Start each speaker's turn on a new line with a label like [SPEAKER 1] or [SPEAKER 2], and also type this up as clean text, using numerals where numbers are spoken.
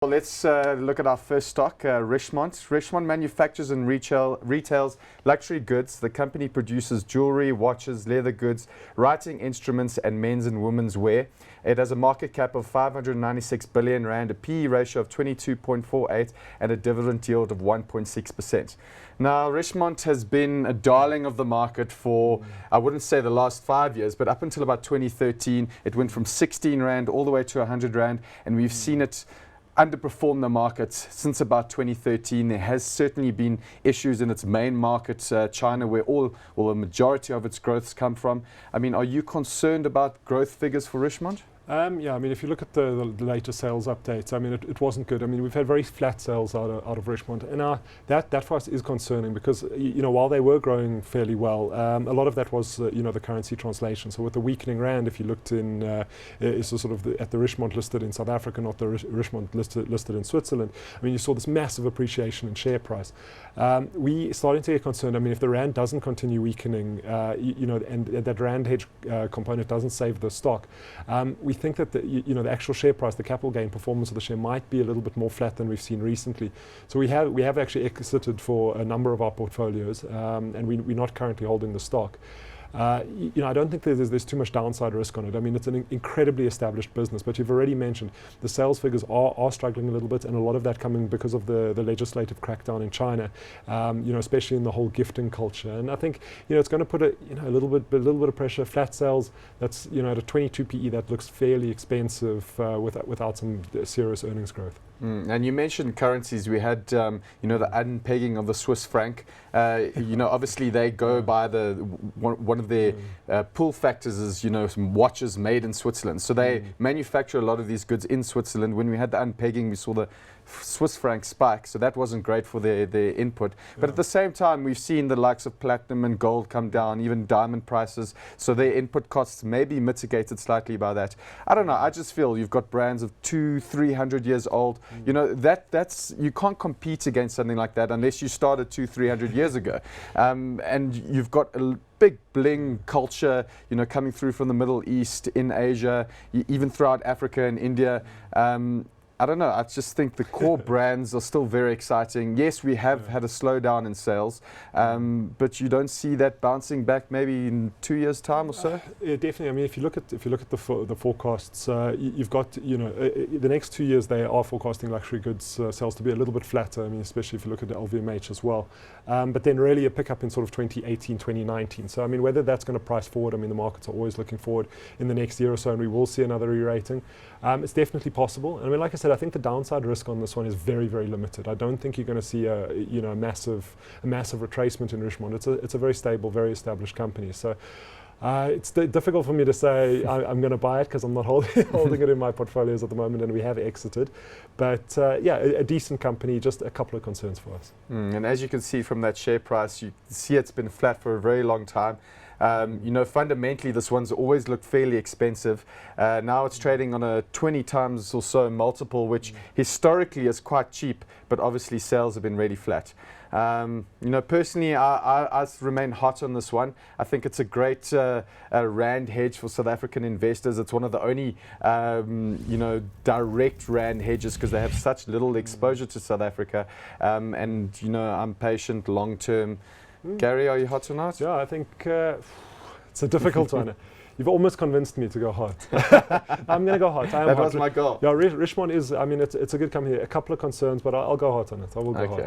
[SPEAKER 1] Well, let's look at our first stock, Richemont. Richemont manufactures and retails luxury goods. The company produces jewellery, watches, leather goods, writing instruments, and men's and women's wear. It has a market cap of 596 billion rand, a PE ratio of 22.48, and a dividend yield of 1.6%. Now, Richemont has been a darling of the market for, I wouldn't say the last 5 years, but up until about 2013, it went from 16 rand all the way to 100 rand, and we've seen it underperformed the market since about 2013. There has certainly been issues in its main market, China, where a majority of its growths come from. I mean, are you concerned about growth figures for Richemont?
[SPEAKER 2] Yeah, I mean, if you look at the latest sales updates, I mean, it wasn't good. I mean, we've had very flat sales out of Richemont, and that for us is concerning because, you know, while they were growing fairly well, a lot of that was, you know, the currency translation. So with the weakening rand, if you looked in, at the Richemont listed in South Africa, not the Richemont listed in Switzerland, I mean, you saw this massive appreciation in share price. We starting to get concerned. I mean, if the rand doesn't continue weakening, you know, and that rand hedge component doesn't save the stock, we think that the actual share price, the capital gain performance of the share might be a little bit more flat than we've seen recently. So we have actually exited for a number of our portfolios, and we're not currently holding the stock. You know, I don't think there's too much downside risk on it. I mean, it's an incredibly established business, but you've already mentioned the sales figures are struggling a little bit, and a lot of that coming because of the legislative crackdown in China, you know, especially in the whole gifting culture. And I think, you know, it's going to put a little bit of pressure. Flat sales, that's, you know, at a 22 PE, that looks fairly expensive without some serious earnings growth.
[SPEAKER 1] And you mentioned currencies. We had, you know, the unpegging of the Swiss franc. You know, obviously they go by one of their pull factors is, you know, some watches made in Switzerland. So they manufacture a lot of these goods in Switzerland. When we had the unpegging, we saw the Swiss franc spike, so that wasn't great for their input. But at the same time, we've seen the likes of platinum and gold come down, even diamond prices, so their input costs may be mitigated slightly by that. I don't know, I just feel you've got brands of 200-300 years old. You know, that's you can't compete against something like that unless you started 200-300 years ago. And you've got a big bling culture, you know, coming through from the Middle East, in Asia, even throughout Africa and India. I don't know, I just think the core brands are still very exciting. Yes, we have had a slowdown in sales, but you don't see that bouncing back maybe in 2 years' time or so?
[SPEAKER 2] Yeah, definitely. I mean, if you look at the forecasts, you've got, you know, the next 2 years they are forecasting luxury goods sales to be a little bit flatter. I mean, especially if you look at the LVMH as well. But then really a pickup in sort of 2018, 2019. So I mean, whether that's going to price forward, I mean, the markets are always looking forward in the next year or so, and we will see another re-rating. It's definitely possible. And I mean, like I said, I think the downside risk on this one is very, very limited. I don't think you're going to see a massive retracement in Richemont. It's a very stable, very established company. So it's difficult for me to say I'm going to buy it because I'm not holding it in my portfolios at the moment, and we have exited. But yeah, a decent company, just a couple of concerns for us.
[SPEAKER 1] And as you can see from that share price, you see it's been flat for a very long time. You know, fundamentally, this one's always looked fairly expensive. Now it's trading on a 20 times or so multiple, which historically is quite cheap, but obviously sales have been really flat. You know, personally, I remain hot on this one. I think it's a great rand hedge for South African investors. It's one of the only, you know, direct rand hedges because they have such little exposure to South Africa. And, you know, I'm patient long term. Gary, are you hot or not?
[SPEAKER 2] Yeah, I think it's a difficult one. You've almost convinced me to go hot. I'm going to go hot.
[SPEAKER 1] That was my goal.
[SPEAKER 2] Yeah, Richemont is, I mean, it's a good company. A couple of concerns, but I'll go hot on it. I will go hot.